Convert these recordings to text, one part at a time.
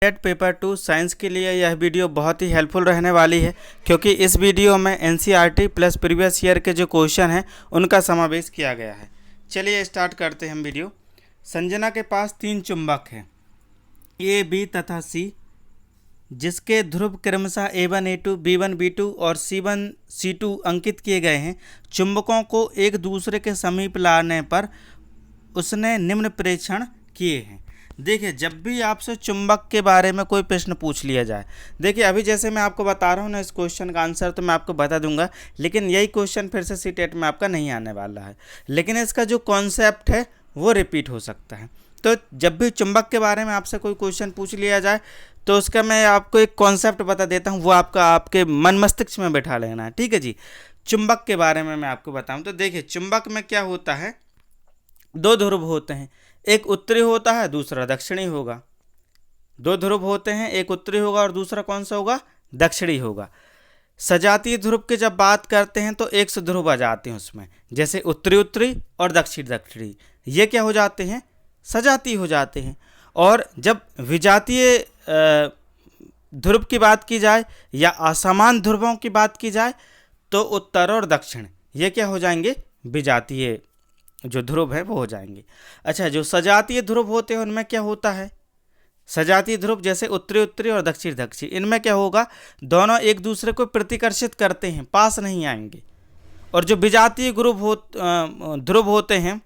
TET paper 2 science के लिए यह वीडियो बहुत ही हेल्पफुल रहने वाली है, क्योंकि इस वीडियो में एनसीईआरटी प्लस प्रीवियस ईयर के जो क्वेश्चन हैं उनका समावेश किया गया है। चलिए स्टार्ट करते हैं हम वीडियो। संजना के पास 3 चुंबक हैं ए, बी तथा सी, जिसके ध्रुव क्रमशः A1 A2 B1 B2 और C1 C2 अंकित किए गए हैं। चुंबकों को एक दूसरे के समीप लाने पर उसने निम्न प्रेक्षण किए हैं। देखिए, जब भी आपसे चुंबक के बारे में कोई प्रश्न पूछ लिया जाए, देखिए अभी जैसे मैं आपको बता रहा हूँ ना, इस क्वेश्चन का आंसर तो मैं आपको बता दूंगा, लेकिन यही क्वेश्चन फिर से सीटेट में आपका नहीं आने वाला है, लेकिन इसका जो कॉन्सेप्ट है वो रिपीट हो सकता है। तो जब भी चुंबक के बारे में आपसे कोई क्वेश्चन पूछ लिया जाए तो उसका मैं आपको एक कॉन्सेप्ट बता देता हूँ, वो आपके मन मस्तिष्क में बैठा लेना है। ठीक है जी। चुंबक के बारे में मैं आपको बताऊँ तो देखिए, चुंबक में क्या होता है, 2 ध्रुव होते हैं, एक उत्तरी होता है, दूसरा दक्षिणी होगा। 2 ध्रुव होते हैं, एक उत्तरी होगा और दूसरा कौन सा होगा, दक्षिणी होगा। सजातीय ध्रुव की जब बात करते हैं तो 100 ध्रुव आ जाते हैं उसमें, जैसे उत्तरी उत्तरी और दक्षिण दक्षिणी, ये क्या हो जाते हैं, सजातीय हो जाते हैं। और जब विजातीय ध्रुव की बात की जाए या असमान ध्रुवों की बात की जाए तो उत्तर और दक्षिण ये क्या हो जाएंगे, विजातीय जो ध्रुव है वो हो जाएंगे। अच्छा, जो सजातीय ध्रुव होते हैं उनमें क्या होता है, सजातीय ध्रुव जैसे उत्तरी उत्तरी और दक्षिण दक्षिण, इनमें क्या होगा, दोनों एक दूसरे को प्रतिकर्षित करते हैं, पास नहीं आएंगे। और जो विजातीय ध्रुव होते हैं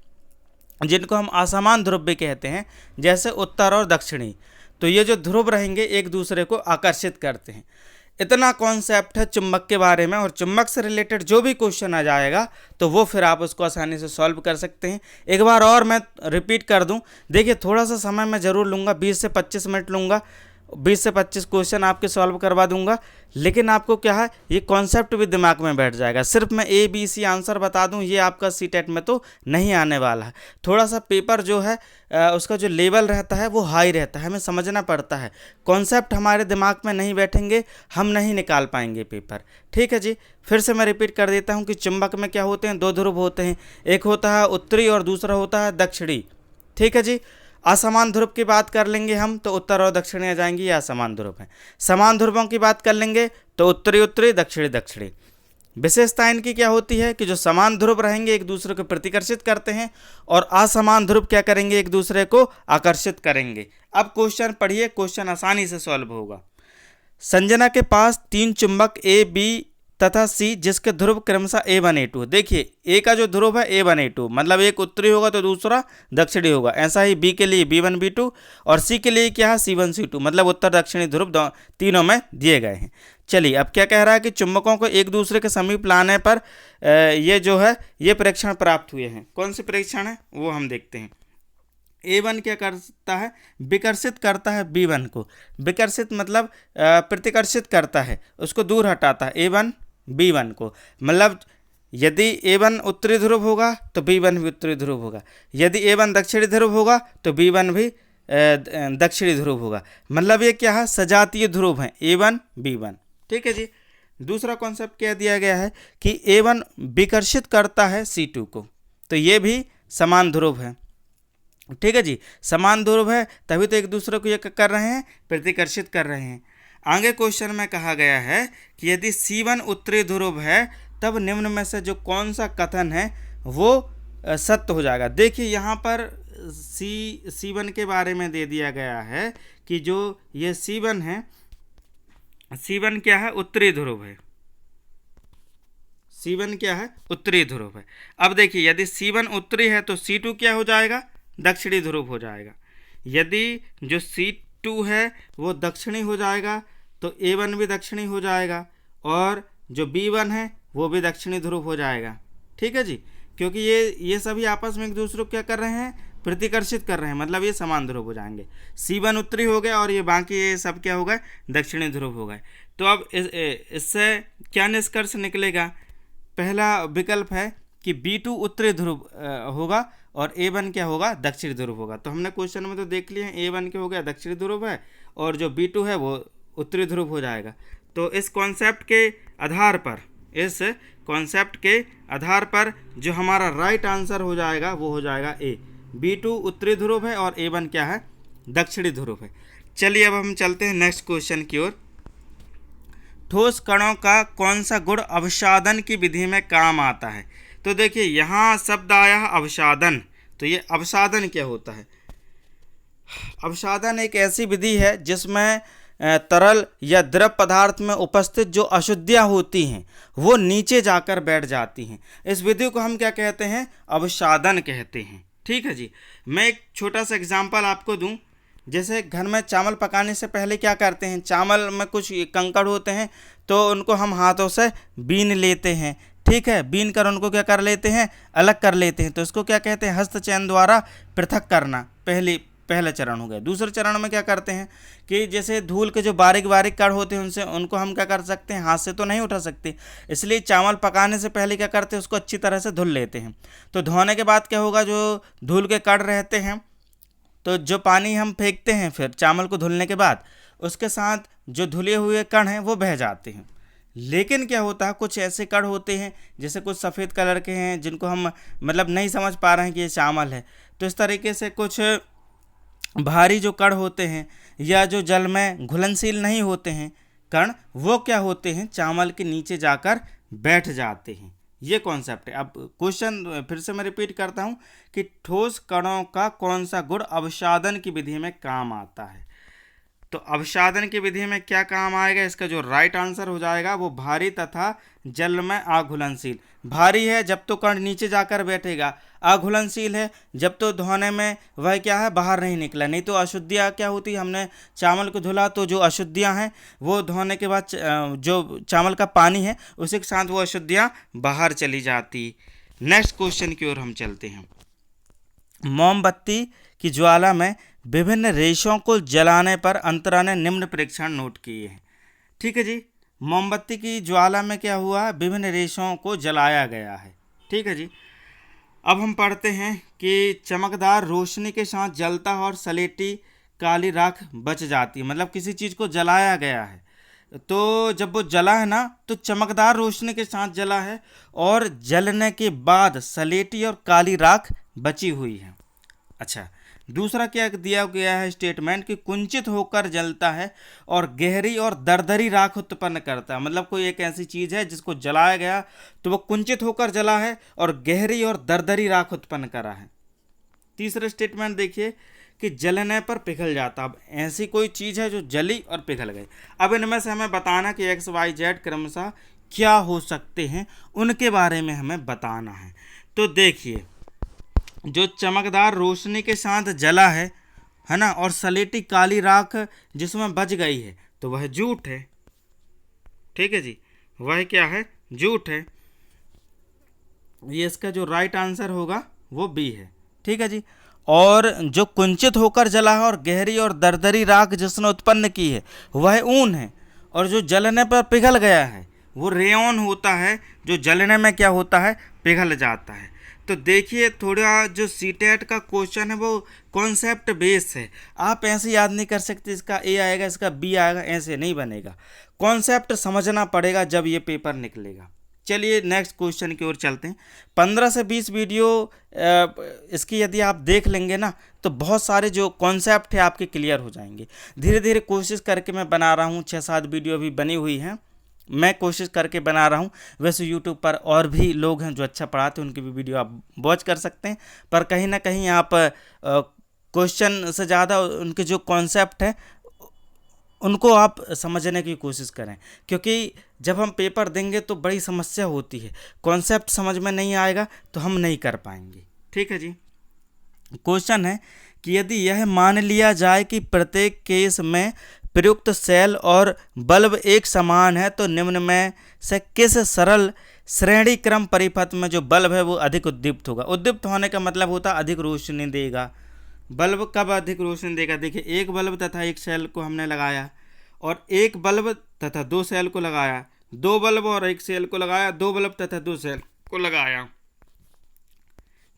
जिनको हम असमान ध्रुव भी कहते हैं, जैसे उत्तर और दक्षिणी, तो ये जो ध्रुव रहेंगे एक दूसरे को आकर्षित करते हैं। इतना कॉन्सेप्ट है चुंबक के बारे में, और चुंबक से रिलेटेड जो भी क्वेश्चन आ जाएगा तो वो फिर आप उसको आसानी से सॉल्व कर सकते हैं। एक बार और मैं रिपीट कर दूं, देखिए थोड़ा सा समय मैं ज़रूर लूँगा, 20 से 25 मिनट लूँगा, 20 से 25 क्वेश्चन आपके सॉल्व करवा दूंगा, लेकिन आपको क्या है, ये कॉन्सेप्ट भी दिमाग में बैठ जाएगा। सिर्फ मैं A B C आंसर बता दूं, ये आपका सीटेट में तो नहीं आने वाला है। थोड़ा सा पेपर जो है उसका जो लेवल रहता है वो हाई रहता है, हमें समझना पड़ता है। कॉन्सेप्ट हमारे दिमाग में नहीं बैठेंगे, हम नहीं निकाल पाएंगे पेपर। ठीक है जी। फिर से मैं रिपीट कर देता हूँ कि चुंबक में क्या होते हैं, 2 ध्रुव होते हैं, एक होता है उत्तरी और दूसरा होता है दक्षिणी। ठीक है जी। असमान ध्रुव की बात कर लेंगे हम तो उत्तर और दक्षिणी आ जाएंगी, या असमान ध्रुव हैं। समान ध्रुवों की बात कर लेंगे तो उत्तरी उत्तरी दक्षिणी दक्षिणी। विशेषता इनकी क्या होती है कि जो समान ध्रुव रहेंगे एक दूसरे को प्रतिकर्षित करते हैं, और असमान ध्रुव क्या करेंगे, एक दूसरे को आकर्षित करेंगे। अब क्वेश्चन पढ़िए, क्वेश्चन आसानी से सॉल्व होगा। संजना के पास 3 चुंबक A B तथा C, जिसके ध्रुव क्रमशः A1 A2। देखिए A का जो ध्रुव है A1 A2, मतलब एक उत्तरी होगा तो दूसरा दक्षिणी होगा। ऐसा ही B के लिए B1 B2 और C के लिए क्या है, C1 C2, मतलब उत्तर दक्षिणी ध्रुव तीनों में दिए गए हैं। चलिए, अब क्या कह रहा है कि चुंबकों को एक दूसरे के समीप लाने पर ये जो है ये प्रेक्षण प्राप्त हुए हैं। कौन से प्रेक्षण है वो हम देखते हैं। A1 क्या करता है, विकर्षित करता है B1 को। विकर्षित मतलब प्रतिकर्षित करता है, उसको दूर हटाता है A1 B1 को। मतलब यदि A1 उत्तरी ध्रुव होगा तो B1 भी उत्तरी ध्रुव होगा, यदि A1 दक्षिणी ध्रुव होगा तो B1 भी दक्षिणी ध्रुव होगा। मतलब ये क्या है, सजातीय ध्रुव है A1 B1। ठीक है जी। दूसरा कॉन्सेप्ट क्या दिया गया है कि A1 विकर्षित करता है C2 को, तो ये भी समान ध्रुव है। ठीक है जी, समान ध्रुव है तभी तो एक दूसरे को ये कर रहे हैं, प्रतिकर्षित कर रहे हैं। आगे क्वेश्चन में कहा गया है कि यदि C1 उत्तरी ध्रुव है तब निम्न में से जो कौन सा कथन है वो सत्य हो जाएगा। देखिए यहाँ पर C1 के बारे में दे दिया गया है कि जो ये C1 है, C1 क्या है, उत्तरी ध्रुव है। C1 क्या है, उत्तरी ध्रुव है। अब देखिए, यदि C1 उत्तरी है तो C2 क्या हो जाएगा, दक्षिणी ध्रुव हो जाएगा। यदि जो C2 है वो दक्षिणी हो जाएगा तो A1 भी दक्षिणी हो जाएगा, और जो B1 है वो भी दक्षिणी ध्रुव हो जाएगा। ठीक है जी, क्योंकि ये सभी आपस में एक दूसरे को क्या कर रहे हैं, प्रतिकर्षित कर रहे हैं, मतलब ये समान ध्रुव हो जाएंगे। C1 उत्तरी हो गया और ये बाकी ये सब क्या हो गए, दक्षिणी ध्रुव हो गए। तो अब इससे क्या निष्कर्ष निकलेगा, पहला विकल्प है कि B2 उत्तरी ध्रुव होगा और A1 क्या होगा, दक्षिणी ध्रुव होगा। तो हमने क्वेश्चन में तो देख लिया है, A1 क्या हो गया, दक्षिणी ध्रुव है, और जो B2 है वो उत्तरी ध्रुव हो जाएगा। तो इस कॉन्सेप्ट के आधार पर जो हमारा राइट आंसर हो जाएगा वो हो जाएगा A। B2 उत्तरी ध्रुव है और A1 क्या है, दक्षिणी ध्रुव है। चलिए अब हम चलते हैं नेक्स्ट क्वेश्चन की ओर। ठोस कणों का कौन सा गुण अवसादन की विधि में काम आता है? तो देखिए यहाँ शब्द आया अवसादन, तो ये अवसादन क्या होता है? अवसादन एक ऐसी विधि है जिसमें तरल या द्रव पदार्थ में उपस्थित जो अशुद्धियाँ होती हैं वो नीचे जाकर बैठ जाती हैं। इस विधि को हम क्या कहते हैं? अवसादन कहते हैं। ठीक है जी। मैं एक छोटा सा एग्जांपल आपको दूं। जैसे घर में चावल पकाने से पहले क्या करते हैं, चावल में कुछ कंकड़ होते हैं तो उनको हम हाथों से बीन लेते हैं। ठीक है, बीन कर उनको क्या कर लेते हैं? अलग कर लेते हैं। तो इसको क्या कहते हैं? हस्तचयन द्वारा पृथक करना पहला चरण हो गया। दूसरे चरण में क्या करते हैं कि जैसे धूल के जो बारीक बारीक कण होते हैं उनको हम क्या कर सकते हैं? हाथ से तो नहीं उठा सकते, इसलिए चावल पकाने से पहले क्या करते हैं? उसको अच्छी तरह से धुल लेते हैं। तो धोने के बाद क्या होगा? जो धूल के कण रहते हैं तो जो पानी हम फेंकते हैं फिर चावल को धुलने के बाद, उसके साथ जो धुले हुए कण हैं वो बह जाते हैं। लेकिन क्या होता है, कुछ ऐसे कण होते हैं जैसे कुछ सफ़ेद कलर के हैं जिनको हम मतलब नहीं समझ पा रहे हैं कि ये चावल है। तो इस तरीके से कुछ भारी जो कण होते हैं या जो जल में घुलनशील नहीं होते हैं कण, वो क्या होते हैं? चावल के नीचे जाकर बैठ जाते हैं। ये कॉन्सेप्ट है। अब क्वेश्चन फिर से मैं रिपीट करता हूँ कि ठोस कणों का कौन सा गुण अवसादन की विधि में काम आता है? तो अवसादन की विधि में क्या काम आएगा? इसका जो राइट आंसर हो जाएगा वो भारी तथा जल में अघुलनशील। भारी है जब तो कण नीचे जाकर बैठेगा, अघुलनशील है जब तो धोने में वह क्या है? बाहर नहीं निकला। नहीं तो अशुद्धियाँ क्या होती? हमने चावल को धुला तो जो अशुद्धियाँ हैं वो धोने के बाद जो चावल का पानी है उसी के साथ वो अशुद्धियाँ बाहर चली जाती। नेक्स्ट क्वेश्चन की ओर हम चलते हैं। मोमबत्ती की ज्वाला में विभिन्न रेशों को जलाने पर अंतरा ने निम्न परीक्षण नोट किए हैं। ठीक है जी। मोमबत्ती की ज्वाला में क्या हुआ? विभिन्न रेशों को जलाया गया है। ठीक है जी। अब हम पढ़ते हैं कि चमकदार रोशनी के साथ जलता और सलेटी काली राख बच जाती है। मतलब किसी चीज़ को जलाया गया है तो जब वो जला है ना तो चमकदार रोशनी के साथ जला है और जलने के बाद सलेटी और काली राख बची हुई है। अच्छा, दूसरा क्या दिया गया है स्टेटमेंट कि कुंचित होकर जलता है और गहरी और दरदरी राख उत्पन्न करता है। मतलब कोई एक ऐसी चीज़ है जिसको जलाया गया तो वो कुंचित होकर जला है और गहरी और दरदरी राख उत्पन्न करा है। तीसरा स्टेटमेंट देखिए कि जलने पर पिघल जाता। अब ऐसी कोई चीज़ है जो जली और पिघल गई। अब इनमें से हमें बताना कि एक्स वाई जेड क्रमशः क्या हो सकते हैं, उनके बारे में हमें बताना है। तो देखिए, जो चमकदार रोशनी के साथ जला है ना, और सलेटी काली राख जिसमें बच गई है तो वह जूठ है। ठीक है जी, वह क्या है? जूठ है। ये इसका जो राइट आंसर होगा वो बी है। ठीक है जी। और जो कुंचित होकर जला है और गहरी और दरदरी राख जिसने उत्पन्न की है वह ऊन है। और जो जलने पर पिघल गया है वो रेयॉन होता है, जो जलने में क्या होता है? पिघल जाता है। तो देखिए, थोड़ा जो सीटेट का क्वेश्चन है वो कॉन्सेप्ट बेस है। आप ऐसे याद नहीं कर सकते इसका ए आएगा इसका बी आएगा, ऐसे नहीं बनेगा। कॉन्सेप्ट समझना पड़ेगा जब ये पेपर निकलेगा। चलिए नेक्स्ट क्वेश्चन की ओर चलते हैं। 15 से 20 वीडियो इसकी यदि आप देख लेंगे ना तो बहुत सारे जो कॉन्सेप्ट है आपके क्लियर हो जाएंगे। धीरे धीरे कोशिश करके मैं बना रहा हूँ। 6-7 वीडियो अभी बनी हुई हैं, मैं कोशिश करके बना रहा हूँ। वैसे यूट्यूब पर और भी लोग हैं जो अच्छा पढ़ाते हैं, उनकी भी वीडियो आप वॉच कर सकते हैं। पर कहीं ना कहीं आप क्वेश्चन से ज़्यादा उनके जो कॉन्सेप्ट है उनको आप समझने की कोशिश करें, क्योंकि जब हम पेपर देंगे तो बड़ी समस्या होती है। कॉन्सेप्ट समझ में नहीं आएगा तो हम नहीं कर पाएंगे। ठीक है जी। क्वेश्चन है कि यदि यह मान लिया जाए कि प्रत्येक केस में प्रयुक्त सेल और बल्ब एक समान है तो निम्न में से किस सरल श्रेणी क्रम परिपथ में जो बल्ब है वो अधिक उद्दीप्त होगा? उद्दीप्त होने का मतलब होता है अधिक रोशनी देगा। बल्ब कब अधिक रोशनी देगा? देखिए, एक बल्ब तथा एक सेल को हमने लगाया और एक बल्ब तथा 2 सेल को लगाया, 2 बल्ब और 1 सेल को लगाया, 2 बल्ब तथा 2 सेल को लगाया।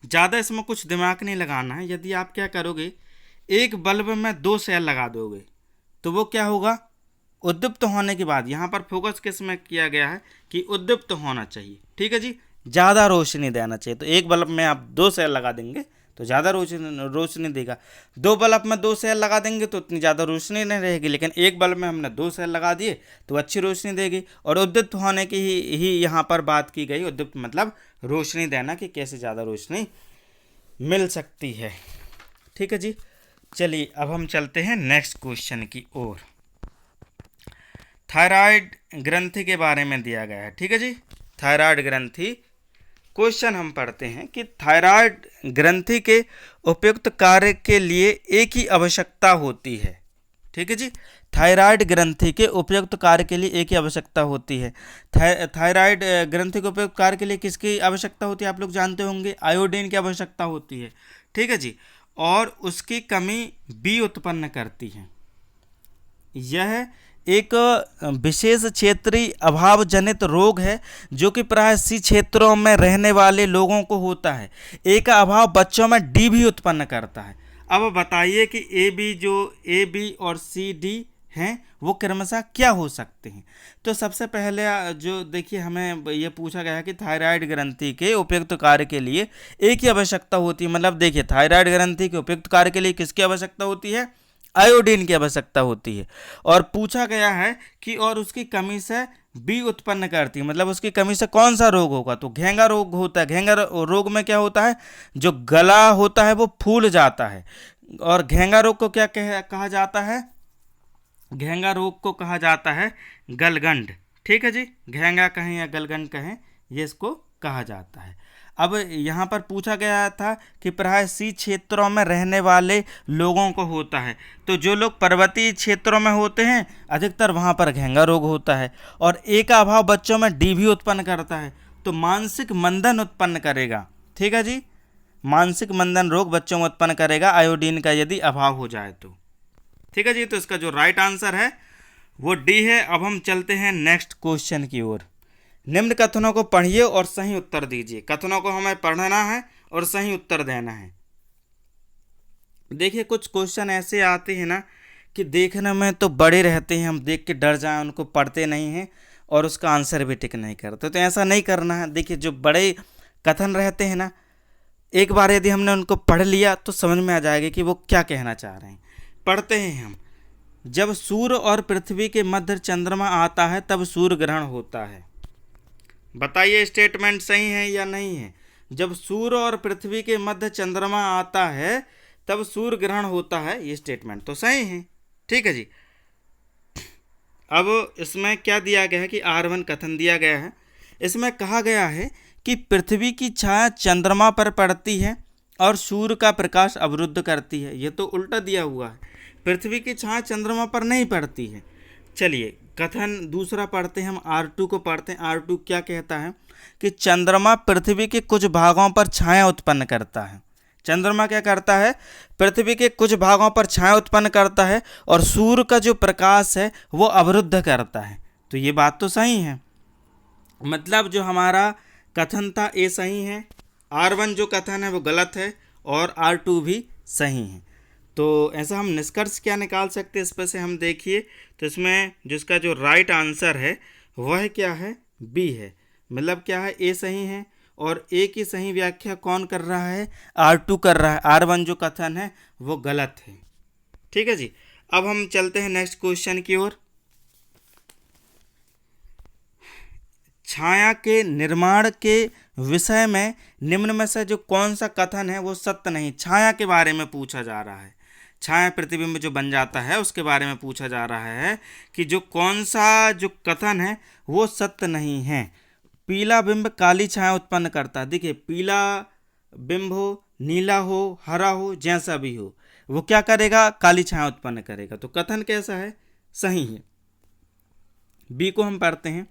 ज़्यादा इसमें कुछ दिमाग नहीं लगाना है। यदि आप क्या करोगे, एक बल्ब में 2 सेल लगा दोगे तो वो क्या होगा? उद्दीप्त होने के बाद, यहाँ पर फोकस किस में किया गया है कि उद्दीप्त होना चाहिए। ठीक है जी, ज़्यादा रोशनी देना चाहिए। तो एक बल्ब में आप 2 सेल लगा देंगे तो ज़्यादा रोशनी देगा। 2 बल्ब में 2 सेल लगा देंगे तो उतनी ज़्यादा रोशनी नहीं रहेगी, लेकिन एक बल्ब में हमने 2 सेल लगा दिए तो अच्छी रोशनी देगी। और उद्दीप्त होने की ही यहाँ पर बात की गई। उद्दीप्त मतलब रोशनी देना, कि कैसे ज़्यादा रोशनी मिल सकती है। ठीक है जी, चलिए अब हम चलते हैं नेक्स्ट क्वेश्चन की ओर। थायराइड ग्रंथि के बारे में दिया गया है। ठीक है जी, थायराइड ग्रंथि क्वेश्चन हम पढ़ते हैं कि थायराइड ग्रंथि के उपयुक्त कार्य के लिए एक ही आवश्यकता होती है। ठीक है जी, थायराइड ग्रंथि के उपयुक्त कार्य के लिए एक ही आवश्यकता होती है। थायराइड ग्रंथि के उपयुक्त कार्य के लिए किसकी आवश्यकता होती है आप लोग जानते होंगे, आयोडीन की आवश्यकता होती है। ठीक है जी, और उसकी कमी बी उत्पन्न करती है। यह एक विशेष क्षेत्रीय अभाव जनित रोग है जो कि प्राय सी क्षेत्रों में रहने वाले लोगों को होता है। ए का अभाव बच्चों में डी भी उत्पन्न करता है। अब बताइए कि ए बी और सी डी हैं वो क्रमशः क्या हो सकते हैं। तो सबसे पहले जो देखिए हमें ये पूछा गया है कि थायराइड ग्रंथि के उपयुक्त कार्य के लिए एक ही आवश्यकता होती है। मतलब देखिए थायराइड ग्रंथि के उपयुक्त कार्य के लिए किसकी आवश्यकता होती है, आयोडीन की आवश्यकता होती है। और पूछा गया है कि और उसकी कमी से बी उत्पन्न करती है, मतलब उसकी कमी से कौन सा रोग होगा, तो घेंगा रोग होता है। घेंगा रोग में क्या होता है, जो गला होता है वो फूल जाता है। और घेंगा रोग को क्या कहा जाता है, घेंगा रोग को कहा जाता है गलगंड। ठीक है जी, घेंगा कहें या गलगंड कहें, ये इसको कहा जाता है। अब यहाँ पर पूछा गया था कि प्राय सी क्षेत्रों में रहने वाले लोगों को होता है। तो जो लोग पर्वतीय क्षेत्रों में होते हैं अधिकतर वहाँ पर घेंगा रोग होता है। और ए का अभाव बच्चों में डी भी उत्पन्न करता है, तो मानसिक मंदन उत्पन्न करेगा। ठीक है जी, मानसिक मंदन रोग बच्चों में उत्पन्न करेगा आयोडीन का यदि अभाव हो जाए तो। ठीक है जी, तो इसका जो राइट आंसर है वो डी है। अब हम चलते हैं नेक्स्ट क्वेश्चन की ओर। निम्न कथनों को पढ़िए और सही उत्तर दीजिए। कथनों को हमें पढ़ना है और सही उत्तर देना है। देखिए कुछ क्वेश्चन ऐसे आते हैं ना कि देखने में तो बड़े रहते हैं, हम देख के डर जाएं, उनको पढ़ते नहीं हैं और उसका आंसर भी टिक नहीं करते। तो ऐसा नहीं करना है। देखिए जो बड़े कथन रहते हैं ना, एक बार यदि हमने उनको पढ़ लिया तो समझ में आ जाएगा कि वो क्या कहना चाह रहे हैं। पढ़ते हैं हम। जब सूर्य और पृथ्वी के मध्य चंद्रमा आता है तब सूर्य ग्रहण होता है। बताइए स्टेटमेंट सही है या नहीं है। जब सूर्य और पृथ्वी के मध्य चंद्रमा आता है तब सूर्य ग्रहण होता है, ये स्टेटमेंट तो सही है। ठीक है जी, अब इसमें क्या दिया गया है कि R1 कथन दिया गया है। इसमें कहा गया है कि पृथ्वी की छाया चंद्रमा पर पड़ती है और सूर्य का प्रकाश अवरुद्ध करती है। ये तो उल्टा दिया हुआ है, पृथ्वी की छाया चंद्रमा पर नहीं पड़ती है। चलिए कथन दूसरा पढ़ते हैं हम, R2 को पढ़ते हैं। R2 क्या कहता है कि चंद्रमा पृथ्वी के कुछ भागों पर छाया उत्पन्न करता है। चंद्रमा क्या करता है, पृथ्वी के कुछ भागों पर छाया उत्पन्न करता है और सूर्य का जो प्रकाश है वो अवरुद्ध करता है। तो ये बात तो सही है, मतलब जो हमारा कथन था ये सही है। R1 जो कथन है वो गलत है और R2 भी सही है। तो ऐसा हम निष्कर्ष क्या निकाल सकते हैं इस पर से हम देखिए तो इसमें जिसका जो राइट आंसर है वह क्या है, बी है। मतलब क्या है, ए सही है और ए की सही व्याख्या कौन कर रहा है, R2 कर रहा है। R1 जो कथन है वो गलत है। ठीक है जी, अब हम चलते हैं नेक्स्ट क्वेश्चन की ओर। छाया के निर्माण के विषय में निम्न में से जो कौन सा कथन है वो सत्य नहीं। छाया के बारे में पूछा जा रहा है, छाया प्रतिबिंब जो बन जाता है उसके बारे में पूछा जा रहा है कि जो कौन सा जो कथन है वो सत्य नहीं है। पीला बिंब काली छाया उत्पन्न करता है। देखिए पीला बिंब हो, नीला हो, हरा हो, जैसा भी हो वो क्या करेगा, काली छाया उत्पन्न करेगा। तो कथन कैसा है, सही है। बी को हम पढ़ते हैं।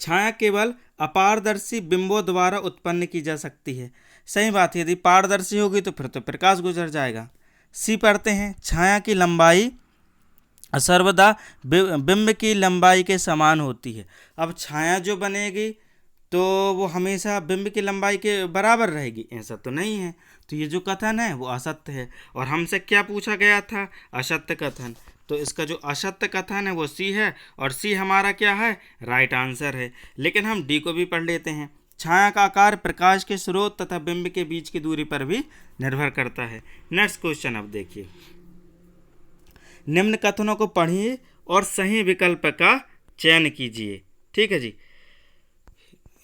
छाया केवल अपारदर्शी बिंबों द्वारा उत्पन्न की जा सकती है। सही बात है, यदि पारदर्शी होगी तो फिर तो प्रकाश गुजर जाएगा। सी पढ़ते हैं। छाया की लंबाई सर्वदा बिंब की लंबाई के समान होती है। अब छाया जो बनेगी तो वो हमेशा बिंब की लंबाई के बराबर रहेगी, ऐसा तो नहीं है। तो ये जो कथन है वो असत्य है। और हमसे क्या पूछा गया था, असत्य कथन। तो इसका जो असत्य कथन है वो सी है और सी हमारा क्या है, राइट आंसर है। लेकिन हम डी को भी पढ़ लेते हैं। छाया का आकार प्रकाश के स्रोत तथा बिंब के बीच की दूरी पर भी निर्भर करता है। नेक्स्ट क्वेश्चन अब देखिए, निम्न कथनों को पढ़िए और सही विकल्प का चयन कीजिए। ठीक है जी,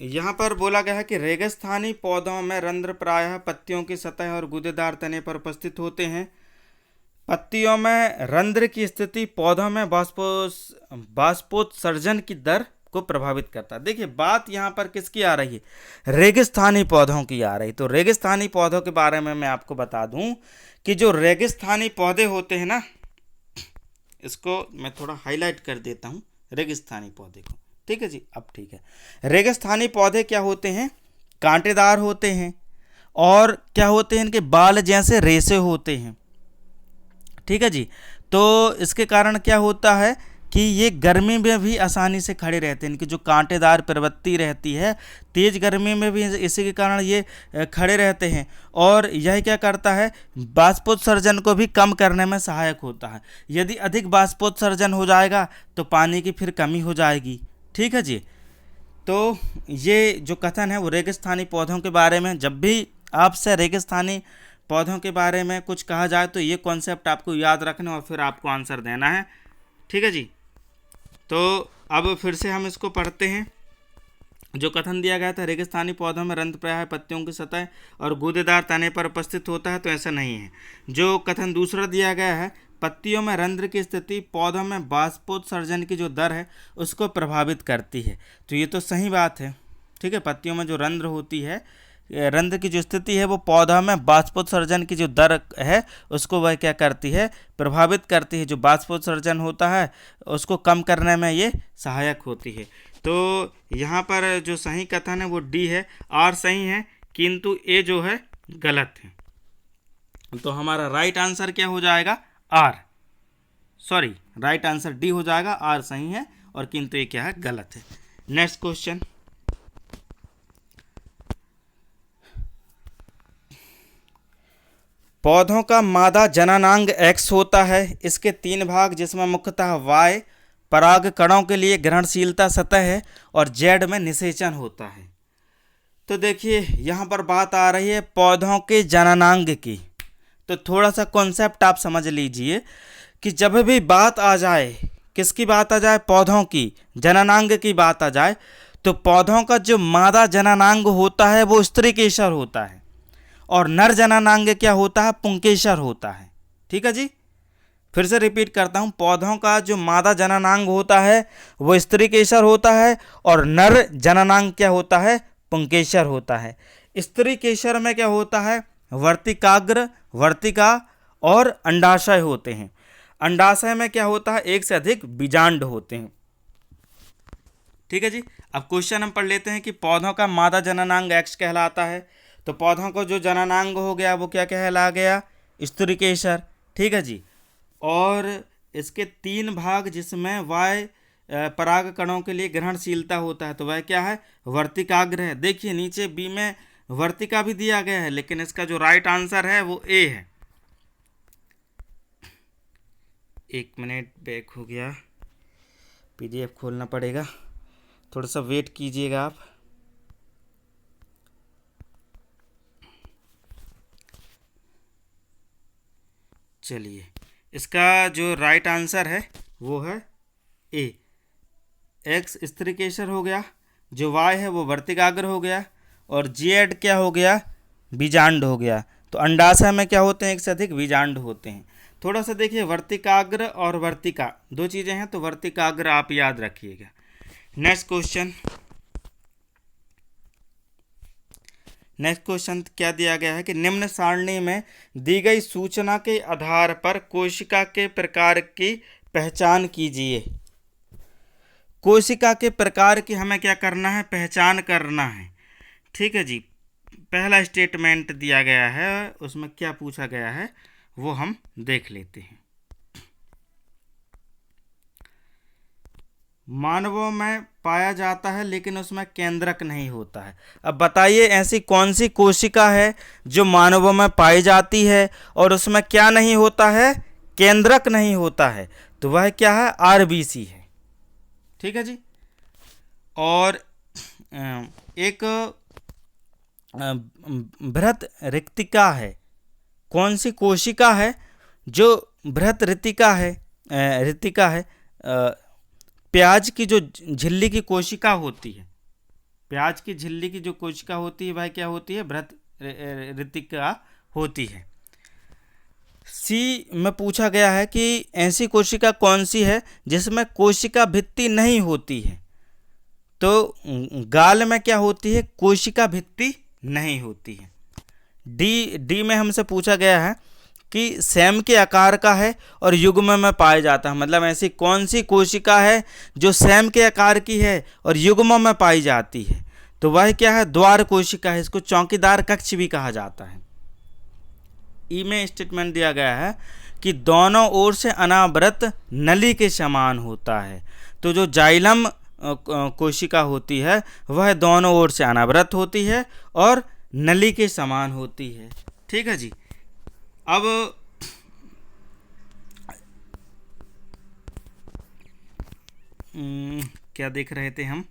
यहाँ पर बोला गया है कि रेगिस्तानी पौधों में रंध्र प्रायः पत्तियों की सतह और गूदेदार तने पर उपस्थित होते हैं। पत्तियों में रंध्र की स्थिति पौधों में बाष्पोत्सर्जन की दर को प्रभावित करता है। देखिए बात यहाँ पर किसकी आ रही है, रेगिस्तानी पौधों की आ रही। तो रेगिस्तानी पौधों के बारे में मैं आपको बता दूं कि जो रेगिस्तानी पौधे होते हैं ना, इसको मैं थोड़ा हाईलाइट कर देता हूँ रेगिस्तानी पौधे को। ठीक है जी, अब ठीक है। रेगिस्तानी पौधे क्या होते हैं, कांटेदार होते हैं और क्या होते हैं, इनके बाल जैसे रेशे होते हैं। ठीक है जी, तो इसके कारण क्या होता है कि ये गर्मी में भी आसानी से खड़े रहते हैं। इनकी जो कांटेदार प्रवृत्ति रहती है, तेज गर्मी में भी इसी के कारण ये खड़े रहते हैं। और यह क्या करता है, बाष्पोत्सर्जन को भी कम करने में सहायक होता है। यदि अधिक बाष्पोत्सर्जन हो जाएगा तो पानी की फिर कमी हो जाएगी। ठीक है जी, तो ये जो कथन है वो रेगिस्तानी पौधों के बारे में। जब भी आपसे रेगिस्तानी पौधों के बारे में कुछ कहा जाए तो ये कॉन्सेप्ट आपको याद रखना और फिर आपको आंसर देना है। ठीक है जी, तो अब फिर से हम इसको पढ़ते हैं। जो कथन दिया गया था, रेगिस्तानी पौधों में रंध्र प्रायः पत्तियों की सतह और गूदेदार तने पर उपस्थित होता है, तो ऐसा नहीं है। जो कथन दूसरा दिया गया है, पत्तियों में रंध्र की स्थिति पौधों में बाष्पोत्सर्जन की जो दर है उसको प्रभावित करती है, तो ये तो सही बात है। ठीक है, पत्तियों में जो रंध्र होती है, रंध्र की जो स्थिति है वो पौधा में बाष्पोत्सर्जन की जो दर है उसको वह क्या करती है, प्रभावित करती है। जो बाष्पोत्सर्जन होता है उसको कम करने में ये सहायक होती है। तो यहाँ पर जो सही कथन है वो डी है। आर सही है किंतु ए जो है गलत है। तो हमारा राइट आंसर क्या हो जाएगा, आर, सॉरी राइट आंसर डी हो जाएगा। आर सही है और किंतु ये क्या है, गलत है। नेक्स्ट क्वेश्चन, पौधों का मादा जननांग एक्स होता है। इसके 3 भाग, जिसमें मुख्यतः वाई पराग कणों के लिए ग्रहणशीलता सतह है और जेड में निषेचन होता है। तो देखिए यहाँ पर बात आ रही है पौधों के जननांग की। तो थोड़ा सा कॉन्सेप्ट आप समझ लीजिए कि जब भी बात आ जाए, किसकी बात आ जाए, पौधों की जननांग की बात आ जाए, तो पौधों का जो मादा जननांग होता है वो स्त्री केसर होता है और नर जननांग क्या होता है, पुंकेसर होता है। ठीक है जी, फिर से रिपीट करता हूँ, पौधों का जो मादा जननांग होता है वो स्त्री केसर होता है और नर जननांग क्या होता है, पुंकेसर होता है। स्त्री केसर में क्या होता है, वर्तिकाग्र, वर्तिका और अंडाशय होते हैं। अंडाशय में क्या होता है, एक से अधिक बीजांड होते हैं। ठीक है जी, अब क्वेश्चन हम पढ़ लेते हैं कि पौधों का मादा जननांग एक्स कहलाता है। तो पौधों को जो जननांग हो गया वो क्या कहला गया, स्त्री केसर। ठीक है जी, और इसके 3 भाग, जिसमें वाय पराग कणों के लिए ग्रहणशीलता होता है, तो वह क्या है, वर्तिकाग्र है। देखिए नीचे बी में वर्तिका भी दिया गया है, लेकिन इसका जो राइट आंसर है वो ए है। एक मिनट, बैक हो गया, पीडीएफ खोलना पड़ेगा, थोड़ा सा वेट कीजिएगा आप। चलिए, इसका जो राइट आंसर है वो है ए। एक्स स्त्री केसर हो गया, जो वाई है वो वर्तिकाग्र हो गया और जेड क्या हो गया, बीजांड हो गया। तो अंडाशय में क्या होते हैं, एक से अधिक बीजांड होते हैं। थोड़ा सा देखिए, वर्तिकाग्र और वर्तिका 2 चीज़ें हैं, तो वर्तिकाग्र आप याद रखिएगा। नेक्स्ट क्वेश्चन क्या दिया गया है कि निम्न सारणी में दी गई सूचना के आधार पर कोशिका के प्रकार की पहचान कीजिए। कोशिका के प्रकार की हमें क्या करना है, पहचान करना है। ठीक है जी, पहला स्टेटमेंट दिया गया है, उसमें क्या पूछा गया है वो हम देख लेते हैं। मानवों में पाया जाता है लेकिन उसमें केंद्रक नहीं होता है। अब बताइए ऐसी कौन सी कोशिका है जो मानवों में पाई जाती है और उसमें क्या नहीं होता है, केंद्रक नहीं होता है। तो वह क्या है, आरबीसी है। ठीक है जी, और एक बृहत रिक्तिका है? कौन सी कोशिका है जो बृहत रिक्तिका है? प्याज की जो झिल्ली की कोशिका होती है, प्याज की झिल्ली की जो कोशिका होती है वह क्या होती है? बृहत रिक्तिका होती है। सी में पूछा गया है कि ऐसी कोशिका कौन सी है जिसमें कोशिका भित्ति नहीं होती है? तो गाल में क्या होती है? कोशिका भित्ति नहीं होती है। डी में हमसे पूछा गया है कि सेम के आकार का है और युग्म में पाया जाता है। मतलब ऐसी कौन सी कोशिका है जो सेम के आकार की है और युग्म में पाई जाती है? तो वह क्या है? द्वार कोशिका है। इसको चौकीदार कक्ष भी कहा जाता है। ई में स्टेटमेंट दिया गया है कि दोनों ओर से अनावृत नली के समान होता है। तो जो जाइलम कोशिका होती है वह दोनों ओर से अनावृत होती है और नली के समान होती है। ठीक है जी। अब क्या देख रहे थे हम?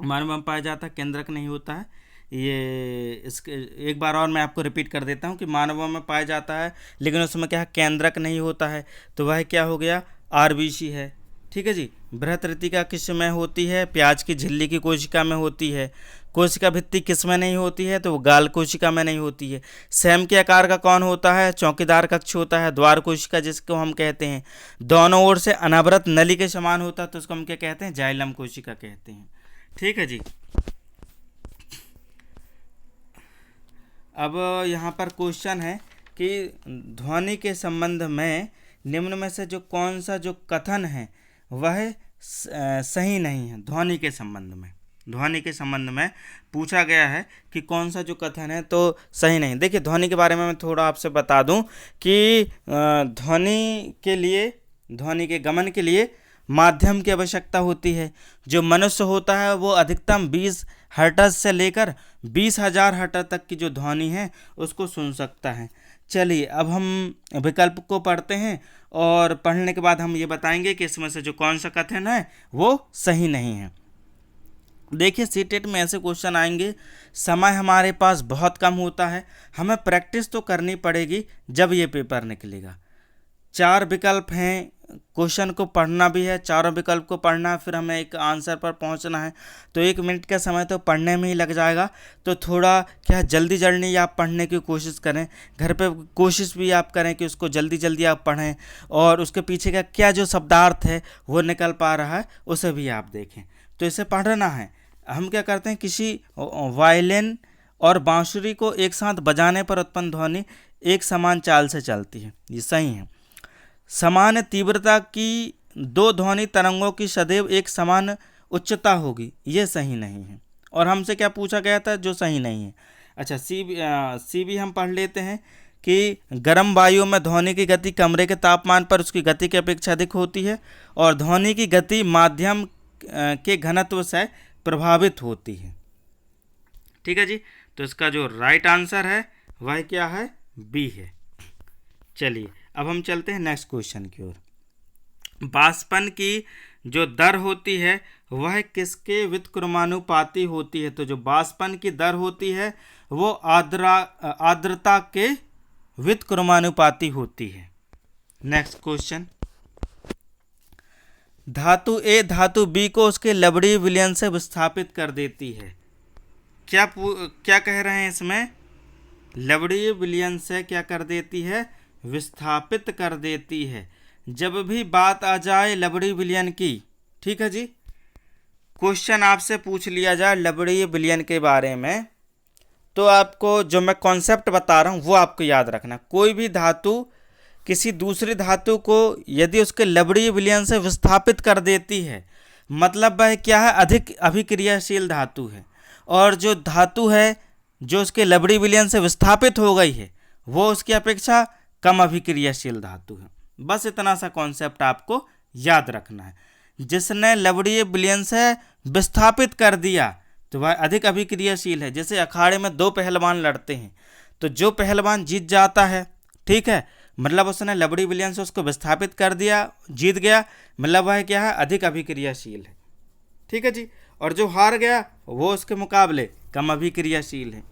मानव में पाया जाता है, केंद्रक नहीं होता है। ये इसके एक बार और मैं आपको रिपीट कर देता हूँ कि मानवों में पाया जाता है लेकिन उसमें क्या है? केंद्रक नहीं होता है। तो वह क्या हो गया? आरबीसी है। ठीक है जी। बृहत रिक्तिका किस में होती है? प्याज की झिल्ली की कोशिका में होती है। कोशिका भित्ति किस में नहीं होती है? तो वो गाल कोशिका में नहीं होती है। सेम के आकार का कौन होता है? चौकीदार कक्ष होता है। द्वार कोशिका जिसको हम कहते हैं। दोनों ओर से अनावृत नली के समान होता है तो उसको हम क्या कहते हैं? जाइलम कोशिका कहते हैं। ठीक है जी। अब यहाँ पर क्वेश्चन है कि ध्वनि के संबंध में निम्न में से जो कौन सा जो कथन है वह सही नहीं है? ध्वनि के संबंध में पूछा गया है कि कौन सा जो कथन है तो सही नहीं। देखिए, ध्वनि के बारे में मैं थोड़ा आपसे बता दूं कि ध्वनि के गमन के लिए माध्यम की आवश्यकता होती है। जो मनुष्य होता है वो अधिकतम 20 हर्ट्ज से लेकर 20,000 हर्ट्ज तक की जो ध्वनि है उसको सुन सकता है। चलिए, अब हम विकल्प को पढ़ते हैं और पढ़ने के बाद हम ये बताएंगे कि इसमें से जो कौन सा कथन है वो सही नहीं है। देखिए, सीटेट में ऐसे क्वेश्चन आएंगे, समय हमारे पास बहुत कम होता है, हमें प्रैक्टिस तो करनी पड़ेगी जब ये पेपर निकलेगा। 4 विकल्प हैं, क्वेश्चन को पढ़ना भी है, चारों विकल्प को पढ़ना है, फिर हमें एक आंसर पर पहुंचना है। तो 1 मिनट का समय तो पढ़ने में ही लग जाएगा। तो थोड़ा क्या जल्दी आप पढ़ने की कोशिश करें। घर पे कोशिश भी आप करें कि उसको जल्दी आप पढ़ें और उसके पीछे का क्या जो शब्दार्थ है वो निकल पा रहा है उसे भी आप देखें। तो इसे पढ़ना है। हम क्या करते हैं, किसी वायलिन और बांसुरी को एक साथ बजाने पर उत्पन्न ध्वनि एक समान चाल से चलती है। ये सही है। समान तीव्रता की 2 ध्वनि तरंगों की सदैव एक समान उच्चता होगी। ये सही नहीं है। और हमसे क्या पूछा गया था जो सही नहीं है? अच्छा, सी भी हम पढ़ लेते हैं कि गर्म वायु में ध्वनि की गति कमरे के तापमान पर उसकी गति की अपेक्षा अधिक होती है और ध्वनि की गति माध्यम के घनत्व से प्रभावित होती है। ठीक है जी। तो इसका जो राइट आंसर है वह क्या है? बी है। चलिए, अब हम चलते हैं नेक्स्ट क्वेश्चन की ओर। वाष्पन की जो दर होती है वह किसके व्युत्क्रमानुपाती होती है? तो जो वाष्पन की दर होती है वो आर्द्रता के व्युत्क्रमानुपाती होती है। नेक्स्ट क्वेश्चन, धातु ए धातु बी को उसके लवणीय विलयन से विस्थापित कर देती है। क्या कह रहे हैं इसमें? लवणीय विलयन से क्या कर देती है? विस्थापित कर देती है। जब भी बात आ जाए लवणीय विलयन की, ठीक है जी, क्वेश्चन आपसे पूछ लिया जाए लवणीय विलयन के बारे में, तो आपको जो मैं कॉन्सेप्ट बता रहा हूँ वो आपको याद रखना। कोई भी धातु किसी दूसरी धातु को यदि उसके लवणीय विलयन से विस्थापित कर देती है, मतलब वह क्या है? अधिक अभिक्रियाशील धातु है। और जो धातु है जो उसके लवणीय विलयन से विस्थापित हो गई है वो उसकी अपेक्षा कम अभिक्रियाशील धातु है। बस इतना सा कॉन्सेप्ट आपको याद रखना है। जिसने लवणीय विलयन से विस्थापित कर दिया तो वह अधिक अभिक्रियाशील है। जैसे अखाड़े में 2 पहलवान लड़ते हैं तो जो पहलवान जीत जाता है, ठीक है, मतलब उसने लवणीय विलयन से उसको विस्थापित कर दिया, जीत गया, मतलब वह क्या है? अधिक अभिक्रियाशील है। ठीक है जी। और जो हार गया वो उसके मुकाबले कम अभिक्रियाशील है।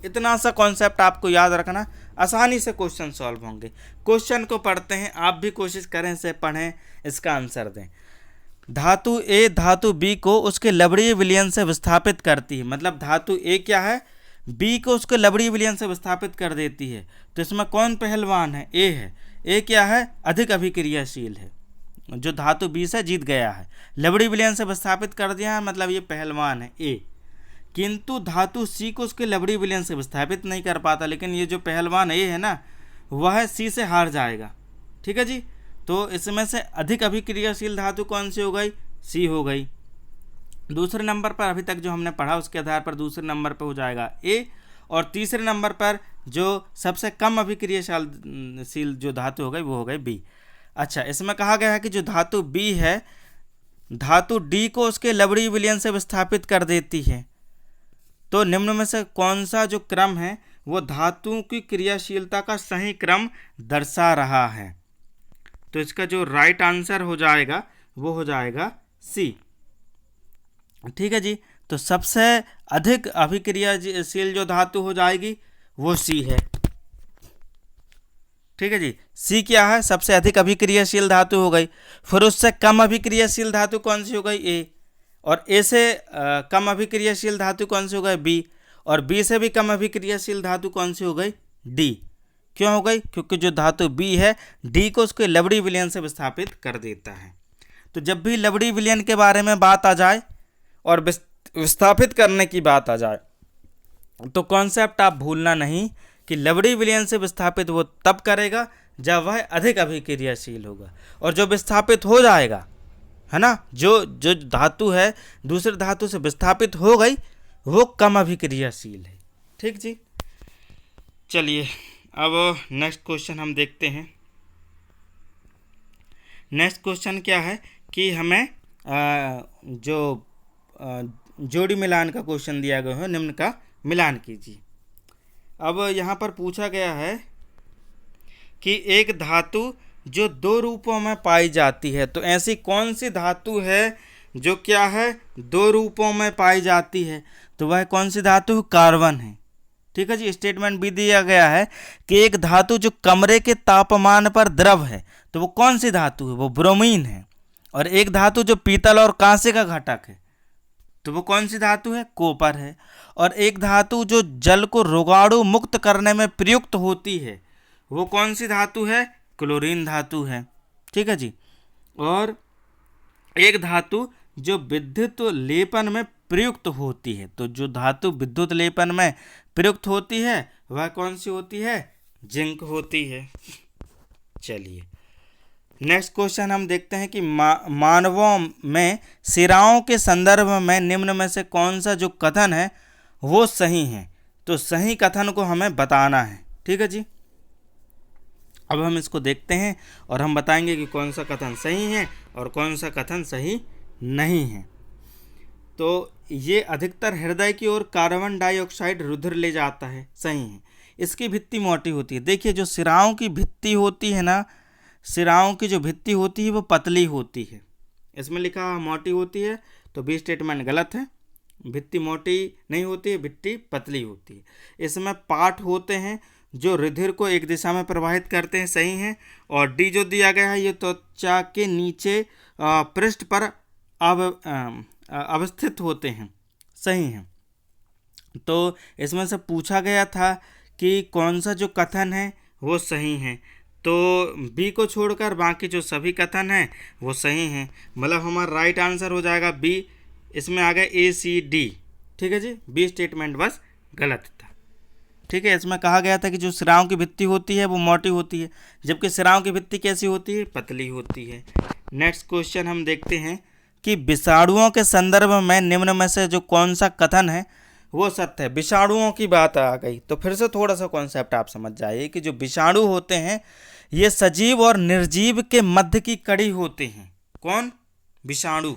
इतना सा कॉन्सेप्ट आपको याद रखना, आसानी से क्वेश्चन सॉल्व होंगे। क्वेश्चन को पढ़ते हैं, आप भी कोशिश करें से पढ़ें, इसका आंसर दें। धातु ए धातु बी को उसके लवणीय विलयन से विस्थापित करती है, मतलब धातु ए क्या है, बी को उसके लवणीय विलयन से विस्थापित कर देती है। तो इसमें कौन पहलवान है, ए है। ए क्या है, अधिक अभिक्रियाशील है, जो धातु बी से जीत गया है, लवणीय विलयन से विस्थापित कर दिया है, मतलब ये पहलवान है ए। किंतु धातु सी को उसके लवणीय विलयन से विस्थापित नहीं कर पाता, लेकिन ये जो पहलवान ए है ना, वह सी से हार जाएगा। ठीक है जी। तो इसमें से अधिक अभिक्रियाशील धातु कौन सी हो गई, सी हो गई। दूसरे नंबर पर अभी तक जो हमने पढ़ा उसके आधार पर दूसरे नंबर पर हो जाएगा ए, और तीसरे नंबर पर जो सबसे कम अभिक्रियाशील जो धातु हो गई वो हो गई बी। अच्छा, इसमें कहा गया है कि जो धातु बी है, धातु डी को उसके लवणीय विलयन से विस्थापित कर देती है। तो निम्न में से कौन सा जो क्रम है वो धातुओं की क्रियाशीलता का सही क्रम दर्शा रहा है। तो इसका जो राइट आंसर हो जाएगा वो हो जाएगा सी। ठीक है जी। तो सबसे अधिक अभिक्रियाशील जो धातु हो जाएगी वो सी है। ठीक है जी। सी क्या है, सबसे अधिक अभिक्रियाशील धातु हो गई। फिर उससे कम अभिक्रियाशील धातु कौन सी हो गई, ए। और ए से कम अभिक्रियाशील धातु कौन सी हो गई, बी। और बी से भी कम अभिक्रियाशील धातु कौन सी हो गई, डी। क्यों हो गई, क्योंकि जो धातु बी है डी को उसके लवणीय विलयन से विस्थापित कर देता है। तो जब भी लवणीय विलयन के बारे में बात आ जाए और विस्थापित करने की बात आ जाए तो कॉन्सेप्ट आप भूलना नहीं कि लवणीय विलयन से विस्थापित वो तब करेगा जब वह अधिक अभिक्रियाशील होगा, और जो विस्थापित हो जाएगा, है ना, जो धातु है दूसरे धातु से विस्थापित हो गई वो कम अभिक्रियाशील है। ठीक जी। चलिए अब नेक्स्ट क्वेश्चन हम देखते हैं। नेक्स्ट क्वेश्चन क्या है कि हमें जोड़ी मिलान का क्वेश्चन दिया गया है, निम्न का मिलान कीजिए। अब यहाँ पर पूछा गया है कि एक धातु जो दो रूपों में पाई जाती है, तो ऐसी कौन सी धातु है जो क्या है, दो रूपों में पाई जाती है। तो वह कौन सी धातु, कार्बन है। ठीक है जी। स्टेटमेंट भी दिया गया है कि एक धातु जो कमरे के तापमान पर द्रव है, तो वो कौन सी धातु है, वो ब्रोमीन है। और एक धातु जो पीतल और कांसे का घटक है, तो वो कौन सी धातु है, कॉपर है। और एक धातु जो जल को रोगाणु मुक्त करने में प्रयुक्त होती है, वो कौन सी धातु है, क्लोरीन धातु है। ठीक है जी। और एक धातु जो विद्युत लेपन में प्रयुक्त होती है, तो जो धातु विद्युत लेपन में प्रयुक्त होती है वह कौन सी होती है, जिंक होती है। चलिए नेक्स्ट क्वेश्चन हम देखते हैं कि मानवों में सिराओं के संदर्भ में निम्न में से कौन सा जो कथन है वो सही है। तो सही कथन को हमें बताना है। ठीक है जी। अब हम इसको देखते हैं और हम बताएंगे कि कौन सा कथन सही है और कौन सा कथन सही नहीं है। तो ये अधिकतर हृदय की ओर कार्बन डाइऑक्साइड रुधिर ले जाता है, सही है। इसकी भित्ति मोटी होती है। देखिए जो सिराओं की भित्ति होती है ना, सिराओं की जो भित्ति होती है वो पतली होती है। इसमें लिखा मोटी होती है, तो बी स्टेटमेंट गलत है। भित्ति मोटी नहीं होती है, भित्ति पतली होती है। इसमें पार्ट होते हैं जो रुधिर को एक दिशा में प्रवाहित करते हैं, सही है। और डी जो दिया गया है ये त्वचा के नीचे पृष्ठ पर अवस्थित होते हैं, सही है। तो इसमें से पूछा गया था कि कौन सा जो कथन है वो सही है, तो बी को छोड़कर बाकी जो सभी कथन हैं वो सही हैं। मतलब हमारा राइट आंसर हो जाएगा बी। इसमें आ गया ए सी डी। ठीक है जी। बी स्टेटमेंट बस गलत था। ठीक है। इसमें कहा गया था कि जो सिराओं की भित्ति होती है वो मोटी होती है, जबकि सिराओं की भित्ति कैसी होती है, पतली होती है। नेक्स्ट क्वेश्चन हम देखते हैं कि विषाणुओं के संदर्भ में निम्न में से जो कौन सा कथन है वो सत्य है। विषाणुओं की बात आ गई तो फिर से थोड़ा सा कॉन्सेप्ट आप समझ जाइए कि जो विषाणु होते हैं ये सजीव और निर्जीव के मध्य की कड़ी होते हैं। कौन, विषाणु।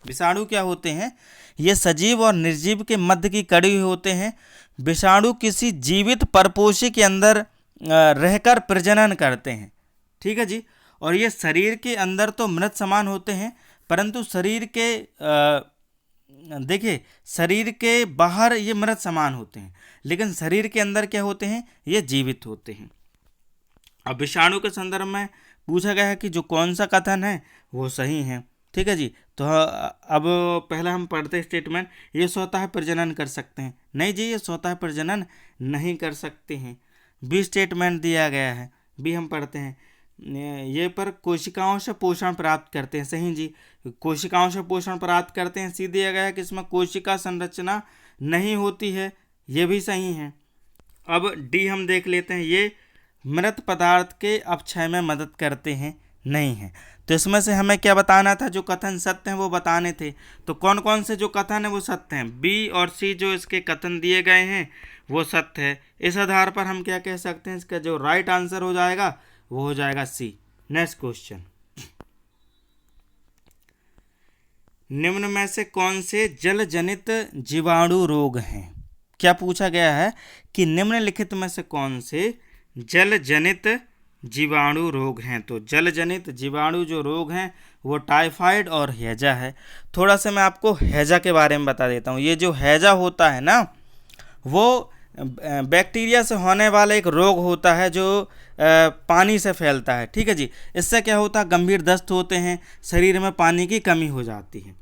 विषाणु क्या होते हैं, ये सजीव और निर्जीव के मध्य की कड़ी होते हैं। विषाणु किसी जीवित परपोषी के अंदर रहकर प्रजनन करते हैं। ठीक है जी। और ये शरीर के अंदर तो मृत समान होते हैं, परंतु शरीर के देखिए शरीर के बाहर ये मृत समान होते हैं, लेकिन शरीर के अंदर क्या होते हैं, ये जीवित होते हैं। अब विषाणु के संदर्भ में पूछा गया है कि जो कौन सा कथन है वो सही है। ठीक है जी। तो अब पहला हम पढ़ते स्टेटमेंट, ये स्वतः प्रजनन कर सकते हैं। नहीं जी, ये स्वतः प्रजनन नहीं कर सकते हैं। बी स्टेटमेंट दिया गया है, बी हम पढ़ते हैं, ये पर कोशिकाओं से पोषण प्राप्त करते हैं। सही जी, कोशिकाओं से पोषण प्राप्त करते हैं। सी दिया गया है कि इसमें कोशिका संरचना नहीं होती है, ये भी सही है। अब डी हम देख लेते हैं, ये मृत पदार्थ के अपक्षय में मदद करते हैं, नहीं है। तो इसमें से हमें क्या बताना था, जो कथन सत्य हैं वो बताने थे। तो कौन कौन से जो कथन है वो सत्य हैं, बी और सी जो इसके कथन दिए गए हैं वो सत्य है। इस आधार पर हम क्या कह सकते हैं, इसका जो राइट आंसर हो जाएगा वो हो जाएगा सी। नेक्स्ट क्वेश्चन, निम्न में से कौन से जल जनित जीवाणु रोग हैं। क्या पूछा गया है कि निम्नलिखित में से कौन से जल जनित जीवाणु रोग हैं। तो जल जनित जीवाणु जो रोग हैं वो टाइफाइड और हैजा है। थोड़ा सा मैं आपको हैजा के बारे में बता देता हूँ। ये जो हैजा होता है ना, वो बैक्टीरिया से होने वाला एक रोग होता है जो पानी से फैलता है। ठीक है जी। इससे क्या होता है, गंभीर दस्त होते हैं, शरीर में पानी की कमी हो जाती है।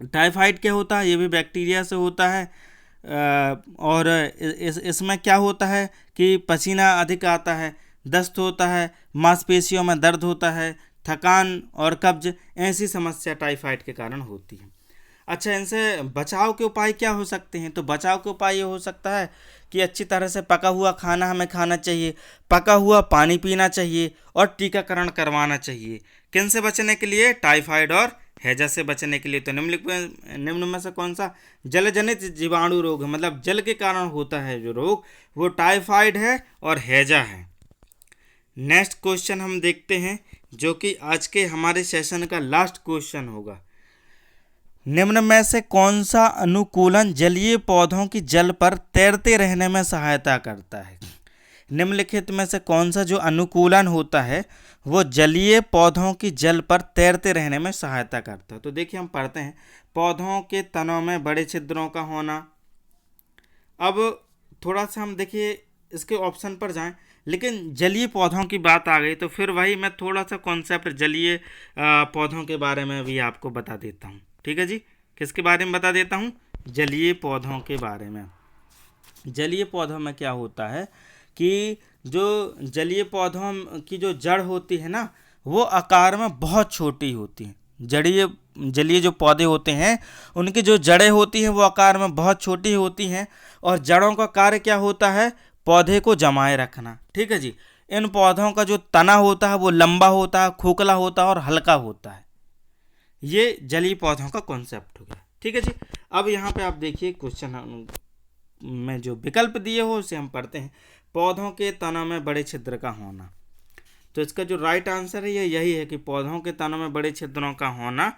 टाइफाइड क्या होता है, ये भी बैक्टीरिया से होता है, और इसमें क्या होता है कि पसीना अधिक आता है, दस्त होता है, मांसपेशियों में दर्द होता है, थकान और कब्ज, ऐसी समस्या टाइफाइड के कारण होती है। अच्छा, इनसे बचाव के उपाय क्या हो सकते हैं। तो बचाव के उपाय ये हो सकता है कि अच्छी तरह से पका हुआ खाना हमें खाना चाहिए, पका हुआ पानी पीना चाहिए और टीकाकरण करवाना चाहिए। किन से बचने के लिए, टाइफाइड और हैजा से बचने के लिए। तो निम्न में से कौन सा जल जनित जीवाणु रोग है, मतलब जल के कारण होता है जो रोग, वो टाइफाइड है और हैजा है। नेक्स्ट क्वेश्चन हम देखते हैं, जो कि आज के हमारे सेशन का लास्ट क्वेश्चन होगा। निम्न में से कौन सा अनुकूलन जलीय पौधों की जल पर तैरते रहने में सहायता करता है। निम्नलिखित में से कौन सा जो अनुकूलन होता है वो जलीय पौधों की जल पर तैरते रहने में सहायता करता है। तो देखिए हम पढ़ते हैं, पौधों के तनों में बड़े छिद्रों का होना। अब थोड़ा सा हम देखिए इसके ऑप्शन पर जाएं, लेकिन जलीय पौधों की बात आ गई तो फिर वही मैं थोड़ा सा कॉन्सेप्ट जलीय पौधों के बारे में भी आपको बता देता हूँ। ठीक है जी, किसके बारे में बता देता हूँ, जलीय पौधों के बारे में। जलीय पौधों में क्या होता है कि जो जलीय पौधों की जो जड़ होती है ना, वो आकार में बहुत छोटी होती है। जलीय जो पौधे होते हैं उनकी जो जड़ें होती हैं वो आकार में बहुत छोटी होती हैं, और जड़ों का कार्य क्या होता है, पौधे को जमाए रखना। ठीक है जी। इन पौधों का जो तना होता है वो लंबा होता है, खोखला होता है और हल्का होता है। ये जलीय पौधों का कॉन्सेप्ट हो गया। ठीक है जी। अब यहाँ पे आप देखिए क्वेश्चन में जो विकल्प दिए हो उसे हम पढ़ते हैं। पौधों के तनों में बड़े छिद्र का होना, तो इसका जो राइट आंसर है ये यही है कि पौधों के तनों में बड़े छिद्रों का होना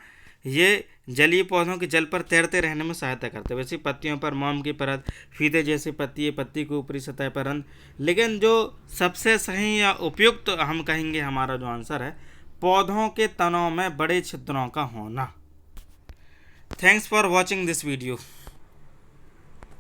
ये जलीय पौधों के जल पर तैरते रहने में सहायता करते हैं। वैसे पत्तियों पर मोम की परत, फीते जैसी पत्ती, पत्ती की ऊपरी सतह पर रंध्र, लेकिन जो सबसे सही या उपयुक्त हम कहेंगे हमारा जो आंसर है, पौधों के तनों में बड़े छिद्रों का होना। Thanks for watching this video.